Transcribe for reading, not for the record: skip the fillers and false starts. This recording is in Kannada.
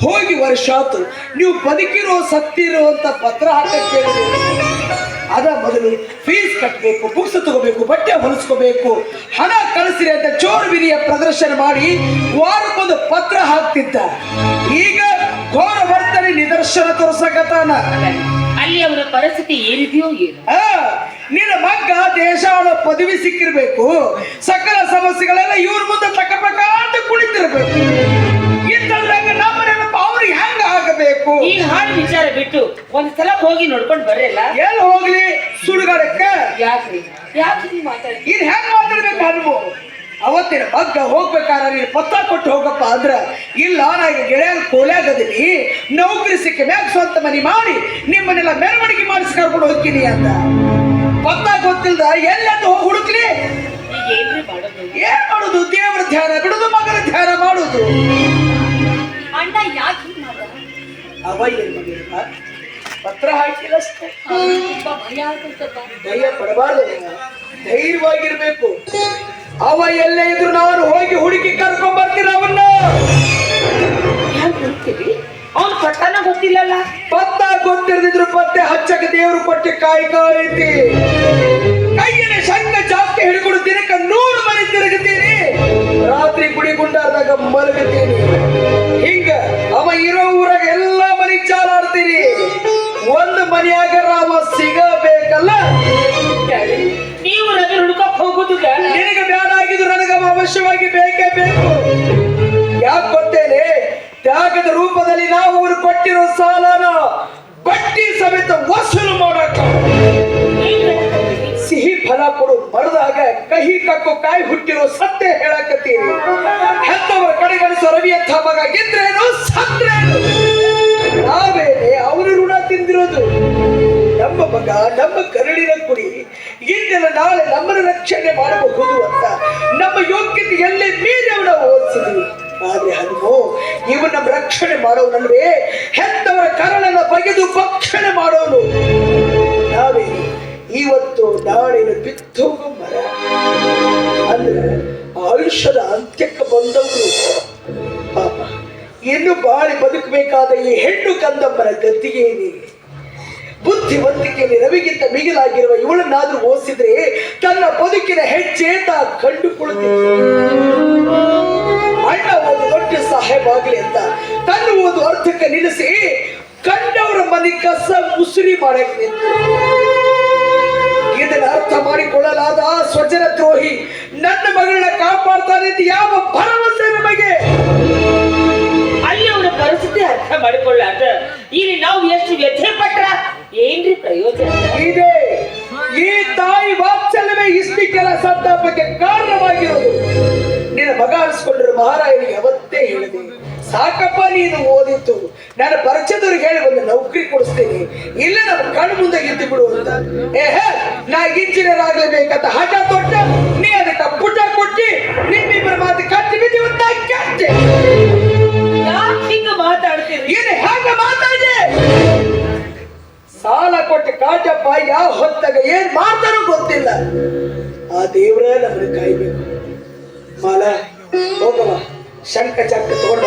ಹೋಗಿ ವರ್ಷ ಆತು. ನೀವು ಬದುಕಿರೋ ಸತ್ತಿರೋ ಅಂತ ಪತ್ರ ಹಾಕಕ್ಕೆ ಅದ ಮೊದಲು ಫೀಸ್ ಕಟ್ಟಬೇಕು, ಬುಕ್ಸ್ ತಗೋಬೇಕು, ಬಟ್ಟೆ ಹೊಲಿಸ್ಕೋಬೇಕು, ಹಣ ಕಳಿಸ್ರಿ ಅಂತ ಚೋರ್ ಬಿರಿಯ ಪ್ರದರ್ಶನ ಮಾಡಿ ವಾರಕ್ಕೊಂದು ಪತ್ರ ಹಾಕ್ತಿದ್ದ. ಈಗ ಘೋರ ವರ್ತನೆ ನಿದರ್ಶನ ತೋರ್ಸಕತ್ತಾನ. ಅಲ್ಲಿ ಅವರ ಪರಿಸ್ಥಿತಿ ಏನಿದೆಯೋ ಏನು. ನಿನ್ನ ಮಗ್ಗ ದೇಶ ಆಳೋ ಪದವಿ ಸಿಕ್ಕಿರ್ಬೇಕು, ಸಕಲ ಸಮಸ್ಯೆಗಳೆಲ್ಲ ಇವ್ರ ಮುಂದೆ ತಕ್ಕಬೇಕ ಅಂತ ಕುಳಿತಿರ್ಬೇಕು. ಇಂಥದ್ರಾಗ ನಮ್ಮನೆನಪ್ಪ ಅವ್ರಿಗೆ ಹೆಂಗ ಆಗಬೇಕು? ಈ ಹಾಡು ವಿಚಾರ ಬಿಟ್ಟು ಒಂದ್ಸಲ ಹೋಗಿ ನೋಡ್ಕೊಂಡು ಬರ್ರಲ್ಲ. ಎಲ್ಲಿ ಹೋಗ್ಲಿ ಸುಡುಗಾಡಕ್ಕ? ಯಾಕ್ರಿ ಯಾಕೆ ಮಾತಾಡಿ ಇನ್ ಹೆಂಗ್ ಮಾತಾಡ್ಬೇಕು ಅನ್ಬೋ? ಅವತ್ತಿನ ಮಗ್ಗ ಹೋಗ್ಬೇಕಾದ್ರೆ ನೀನು ಪತ್ರ ಕೊಟ್ಟು ಹೋಗಪ್ಪ ಅಂದ್ರ ಇಲ್ಲ, ನಾ ಈಗ ಗೆಳೆಯನ್ ಕೋಲ್ಯಾಗದೀನಿ, ನೌಕರಿ ಸಿಕ್ಕ ಮ್ಯಾಗ ಸ್ವಂತ ಮನಿ ಮಾಡಿ ನಿಮ್ಮನ್ನೆಲ್ಲ ಮೆರವಣಿಗೆ ಮಾಡಿಸಿ ಕರ್ಕೊಂಡು ಹೋಗ್ತೀನಿ ಅಂತ. ಪತ್ರ ಗೊತ್ತಿಲ್ದ ಎಲ್ಲೆಂದು ಹೋಗಿ ಹುಡುಕ್ಲಿ? ಈಗ ಏನ್ರಿ ಮಾಡೋದು? ಏನ್ ಮಾಡುದು? ದೇವರ ಧ್ಯಾನ ಬಿಡುದು, ಮಗನ ಧ್ಯಾನ ಮಾಡುದು. ಅಣ್ಣ ಯಾಕೆ ಮಾಡ? ಅವ ಏನ್ ಮಾಡಿಲ್ಲ, ಪತ್ರ ಹಾಕಿಲ್ಲ ಅಷ್ಟೇ. ತುಂಬಾ ಭಯ ಆಗುತ್ತಪ್ಪ. ಭಯ ಪಡಬಾರ್ದು, ಧೈರ್ಯವಾಗಿರ್ಬೇಕು. ಅವ ಎಲ್ಲೇ ಇದ್ರು ನಾನು ಹೋಗಿ ಹುಡುಕಿ ಕರ್ಕೊಂಡ್ ಬರ್ತೀನಿ ಅವನ್ನ. ಯಾಕೆ ಹುಡುಕ್ತೀವಿ? ಅವ್ನ ಪಟ್ಟನ ಗೊತ್ತಿಲ್ಲಲ್ಲ. ಪತ್ತ ಗೊತ್ತಿರದಿದ್ರು ಪತ್ತೆ ಹಚ್ಚಕ ದೇವ್ರು ಕೊಟ್ಟೆ ಕಾಯ್ತಿ. ಕೈಯಲ್ಲಿ ಶಂಕ ಜಾಸ್ತಿ ಹಿಡ್ಕೊಂಡು ದಿನಕ್ಕ 100 ಮನೆ ತಿರುಗುತ್ತೀನಿ, ರಾತ್ರಿ ಗುಡಿ ಗುಂಡಾರ್ದಾಗ ಮಲಗುತ್ತೀನಿ. ಹಿಂಗ ಅವ ಇರೋ ಊರಾಗ ಎಲ್ಲಾ ಮನೆ ಚಾಲಾಡ್ತೀನಿ. ಒಂದು ಮನೆಯಾಗ ರಾಮ ಸಿಗಬೇಕಲ್ಲ. ನೀವು ರವಿ ಹುಡುಕಕ್ ಹೋಗುದು ನಿನಗೆ ಬ್ಯಾಡ ಆಗಿದ್ರು ನನಗ ಅವಶ್ಯವಾಗಿ ಬೇಕೇ ಬೇಕು. ಯಾಕೆ ಕೊಟ್ಟೇನೆ? ತ್ಯಾಗದ ರೂಪದಲ್ಲಿ ನಾವು ಅವರು ಕೊಟ್ಟಿರೋ ಸಾಲನ ಬಡ್ಡಿ ಸಮೇತ ವಸೂಲು ಮಾಡಕ. ಸಿಹಿ ಫಲ ಕೊಡು ಬರದಾಗ ಕಹಿ ಕಕ್ಕು ಕಾಯಿ ಹುಟ್ಟಿರೋ ಸತ್ಯ ಹೇಳಕತ್ತೀರಿ. ಹೆತ್ತವರ ಕಡೆಗಣಿಸೋ ರವಿ ಅಂತ ಮಗ ಗೆದ್ರೇನು ಸತ್ರೇನು? ನಾವೇನೆ ಅವರ ಋಣ ತಿಂದಿರೋದು. ನಮ್ಮ ಮಗ ನಮ್ಮ ಕರಡಿನ ಕುಡಿ ಇಂದಿನ ನಾಳೆ ನಮ್ಮನ್ನು ರಕ್ಷಣೆ ಮಾಡಬಹುದು ಅಂತ ನಮ್ಮ ಯೋಗ್ಯತೆ ಎಲ್ಲೇ ಮೀರಿ ಅವನ ಓದಿಸಿದ್ವಿ. ಆದ್ರೆ ಹನುಮು ಇವ ನಮ್ಮ ರಕ್ಷಣೆ ಮಾಡೋನಲ್ವೇ, ಹೆತ್ತವರ ಕರಳನ್ನ ಬಗೆದು ಭಕ್ಷಣೆ ಮಾಡೋನು ನಾವೇ. ಇವತ್ತು ನಾಳಿನ ಬಿತ್ತೋಗೋ ಮರ ಅಂದ್ರೆ ಆಯುಷ್ಯದ ಅಂತ್ಯಕ್ಕೆ ಬಂದವರು. ಪಾಪ ಇನ್ನು ಬಾಳಿ ಬದುಕಬೇಕಾದ ಈ ಹೆಣ್ಣು ಕಂದಮ್ಮನ ಗತಿಗೆ ಏನಿದೆ? ಬುದ್ಧಿವಂತಿಕೆಯಲ್ಲಿ ರವಿಗಿಂತ ಮಿಗಿಲಾಗಿರುವ ಇವಳನ್ನಾದ್ರೂ ಓದಿಸಿದ್ರೆ ತನ್ನ ಬದುಕಿನ ಹೆಜ್ಜೆ ತಾ ಕಂಡುಕೊಳ್ಳುತ್ತಿತ್ತು. ಅಣ್ಣ ಒಂದು ದೊಡ್ಡ ಸಾಹೇಬಾಗ್ಲಿ ಅಂತ ತನ್ನ ಒಂದು ಅರ್ಥಕ್ಕೆ ನಿಲ್ಲಿಸಿ ಕಂಡವರ ಮನೆ ಕಸ ಮುಸುರಿ ಮಾಡಕ್ ನಿಂತು. ಇದನ್ನ ಅರ್ಥ ಮಾಡಿಕೊಳ್ಳಲಾದ ಸ್ವಜನ ದ್ರೋಹಿ ನನ್ನ ಮಗಳನ್ನ ಕಾಪಾಡ್ತಾನೆ ಅಂತ ಯಾವ ಭರವಸೆ ನಮಗೆ? ಅಲ್ಲಿ ಅವರ ಪರಿಸ್ಥಿತಿ ಅರ್ಥ ಮಾಡಿಕೊಳ್ಳಾದ ಇಲ್ಲಿ ನಾವು ಎಷ್ಟು ವ್ಯಥೆ ಪಟ್ರ ಏನ್ರಿ ಪ್ರಯೋಜನ ಇದೆ? ಈ ತಾಯಿ ವಾತ್ಸಲ್ಯವೇ ಇಷ್ಟಕ್ಕೆಲ್ಲ ಸಂತಾಪಕ್ಕೆ ಕಾರಣವಾಗಿರೋದು. ನಿನ್ನ ಮಗ ಅನಿಸ್ಕೊಂಡ್ರೆ ಮಹಾರಾಯನಿಗೆ ಅವತ್ತೇ ಹೇಳಿದೆ, ಸಾಕಪ್ಪ ನೀನು ಓದಿತ್ತು, ನನ್ನ ಪರಿಚಯದವ್ರಿಗೆ ಹೇಳಿ ಒಂದು ನೌಕರಿ ಕೊಡಿಸ್ತೇನೆ, ಇಲ್ಲ ನಮ್ಮ ಕಣ್ಣು ಮುಂದೆ ಇದ್ದು ಬಿಡು ಅಂತ. ನಾ ಇಂಜಿನಿಯರ್ ಆಗ್ಲೇಬೇಕಂತ ಹಠ ತೊಟ್ಟ, ನೀ ಅದಕ್ಕೆ ಪುಟ ಕೊಟ್ಟಿ ನಿಮ್ಮಿಬ್ಬರ ಮಾತು ಕಟ್ಟಿ ಬಿದ್ದಿವಂತ ಕಟ್ಟೆ. ಯಾಕೆ ಹಿಂಗ ಮಾತಾಡ್ತೀರಿ? ಏನು ಹೆಂಗ ಮಾತಾಡಿ? ಸಾಲ ಕೊಟ್ಟ ಕಾಟಪ್ಪ ಯಾವ ಹೊತ್ತಾಗ ಏನ್ ಮಾಡ್ತಾರೋ ಗೊತ್ತಿಲ್ಲ. ಆ ದೇವ್ರ ನಮ್ಮನ್ನ ಕಾಯ್ಬೇಕು. ಮಾಲ ಹೋಗವ, ಶಂಕ ಚಕ್ರ ತಗೊಂಡ